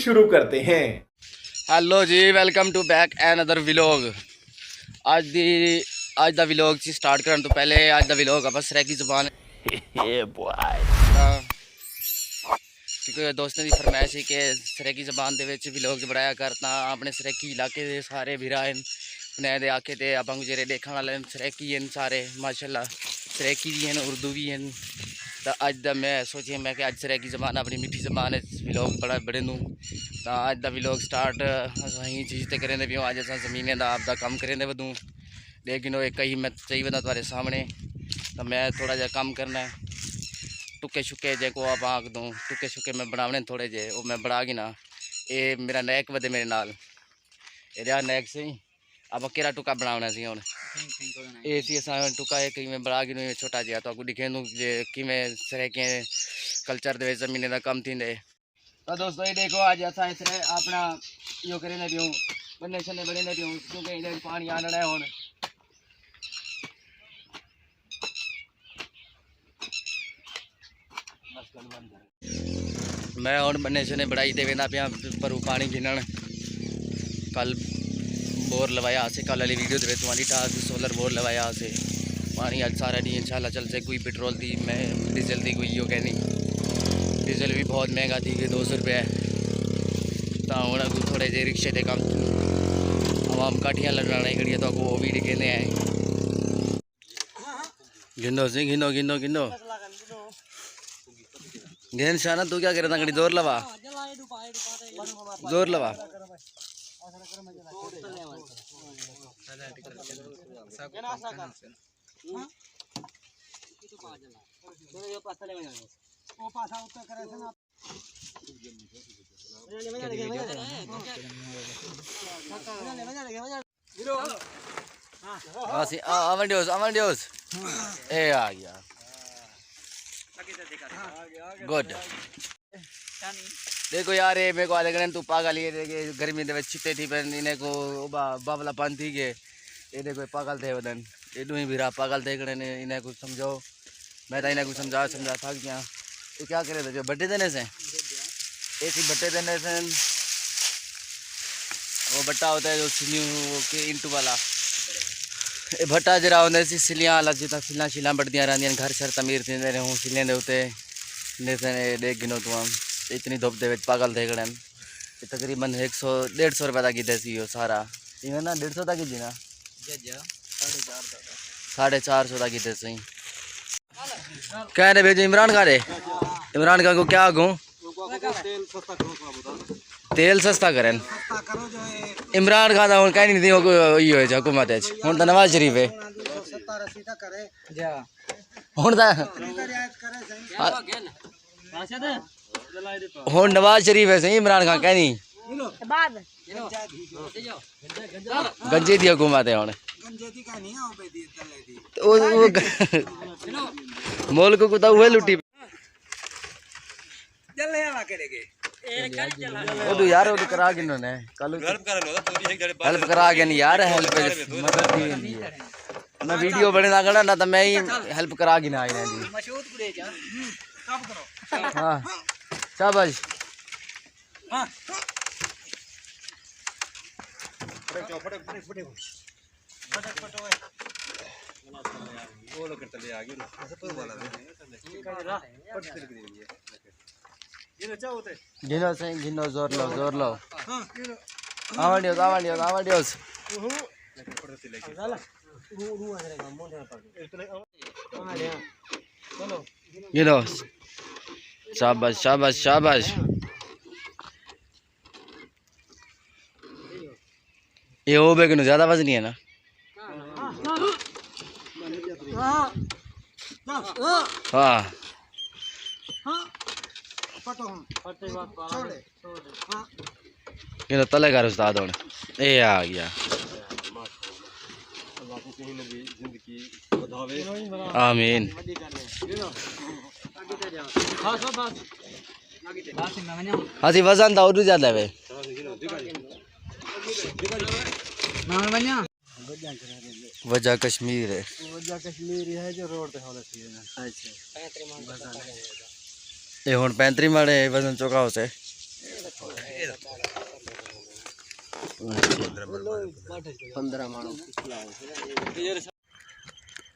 शुरू करते हैं। Hello ji, welcome to back another vlog. ਅੱਜ ਦਾ ਵਲੌਗ ਜੀ ਸਟਾਰਟ ਕਰਨ ਤੋਂ ਪਹਿਲੇ ਅੱਜ ਦਾ ਵਲੌਗ ਆਪਾਂ ਸਰੈਕੀ ਜ਼ਬਾਨ ਕਿਉਂਕਿ ਦੋਸਤਾਂ ਦੀ ਫਰਮਾਇਸ਼ ਸੀ ਕਿ ਸਰੈਕੀ ਜ਼ਬਾਨ ਦੇ ਵਿੱਚ ਵਲੌਗ ਬਣਾਇਆ ਕਰਤਾ ਆਪਣੇ ਸਰੈਕੀ ਇਲਾਕੇ ਦੇ ਸਾਰੇ ਵੀਰਾਂ ਨੇ ਦੇ ਆਕੇ ਤੇ ਆਪਾਂ ਨੂੰ ਜਿਹੜੇ ਦੇਖਣ ਵਾਲੇ ਸਰੈਕੀ ਹਨ ਸਾਰੇ ਮਾਸ਼ਾਅੱਲਾ ਸਰੈਕੀ ਵੀ ਹਨ ਉਰਦੂ ਵੀ ਹਨ। ਤਾਂ ਅੱਜ ਦਾ ਮੈਂ ਸੋਚਿਆ ਮੈਂ ਕਿ ਅੱਜ ਸਰੈਕੀ ਜ਼ਬਾਨ ਆਪਣੀ ਮਿੱਠੀ ਜ਼ਬਾਨ ਵਲੌਗ ਬੜੇ ਨੂੰ ਤਾਂ ਅੱਜ ਦਾ ਵਲੌਗ ਸਟਾਰਟ ਅਸੀਂ ਚੀਜ਼ ਤੇ ਕरेंगे भी ਅੱਜ ਅਸਾਂ ਜ਼ਮੀਨੇ ਦਾ ਆਪਦਾ ਕੰਮ ਕरेंगे ਵਧੂ लेकिन वो एक ही मैं चाहिए बता तुम्हारे सामने तो मैं थोड़ा जा काम करना है टुके शुके जे को आप आँख दूँ टुके शुके मैं बनाने थोड़े जे वो मैं बना गई ना ये मेरा नैक बदे मेरे नाल ये नैक से आप केरा टुका बनाना सी हूँ ये सी असा टुका एक मैं बना गई छोटा जहा तो आपको दिखे जे कि मैं सरेके कल्चर दे जमीने का कम थी तो दोस्तों ये देखो आज असा अपना यो करें भी हूँ बन्ने छन्ने बने भी हूँ क्योंकि इधर पानी आना है हूँ मैं हूँ बन्ने छन्ने बढ़ाई दे वेंदा पिया पर पानी गिनन कल बोर लवाया से कल वाली वीडियो दे तुम्हारी टास सोलर बोर लवाया से पानी आज सारा डी इंशाल्लाह चल से कोई पेट्रोल दी मैं डीजल दी कोई यो कहनी डीजल भी बहुत महंगा थी कि 200 रुपये तो हूँ अगू थोड़े जे रिक्शे के काम आवाम काठियाँ लड़ाने खड़ी तो वो भी कहने हैं गिनो सी गिनो गिनो गिनो गेन शाना तू क्या करता घड़ी जोर लवा जोर लवा आवन ए आ गया गुड देखो यार ये मेरे को आधे घंटे तू पागल ये देखे गर्मी दे छिटे थी पर इन्हें को बाबला पान थी के ये देखो पागल थे बदन ये दूँ भी रहा पागल थे कड़े इन्हें कुछ समझो मैं तो इन्हें कुछ समझा था क्या ये क्या करे थे जो बट्टे देने से ऐसी बट्टे देने से वो बट्टा होता है जो सिलियों के इंटू वाला ये भट्टा जरा होने से सिलियाँ अलग जितना सिला शिला बढ़दियाँ रही घर शर तमीर थी हूँ सिलें दे उते देख गिनो तू हम इतनी धुप दे पागल थे कड़न तकरीबन 100-150 रुपये तक कीते सी सारा इवें ना 150 तक की ना 450 तक कीते सही कह रहे भेजो इमरान का रे इमरान का को क्या आगू तेल सस्ता करें इमरान खान हूँ कहीं नहीं थी हुकूमत हूँ तो नवाज शरीफ है हूँ नवाज शरीफ है सही इमरान खान कहीं गंजे की हुकूमत है हूँ मुल्क को तो लुटी वो यार वो करा के इन्होंने कल हेल्प करा के नहीं यार हेल्प मदद दी है मैं वीडियो बने ना करना ना तो मैं ही हेल्प करा के ना आई जी हाँ शाबाश गिनो सही गिनो जोर लो आवाडियोस गिनो शाबाश शाबाश शाबाश ये हो बे किनो ज्यादा वजन नहीं है ना हाँ ये तले कर उस्ताद होने ये आ गया आमीन हाँ सी वजन था और ज्यादा है वजह कश्मीर है, वजह कश्मीर है जो रोड पे होना चाहिए। अच्छा ये हुन 35 माड़े वजन चौका होसे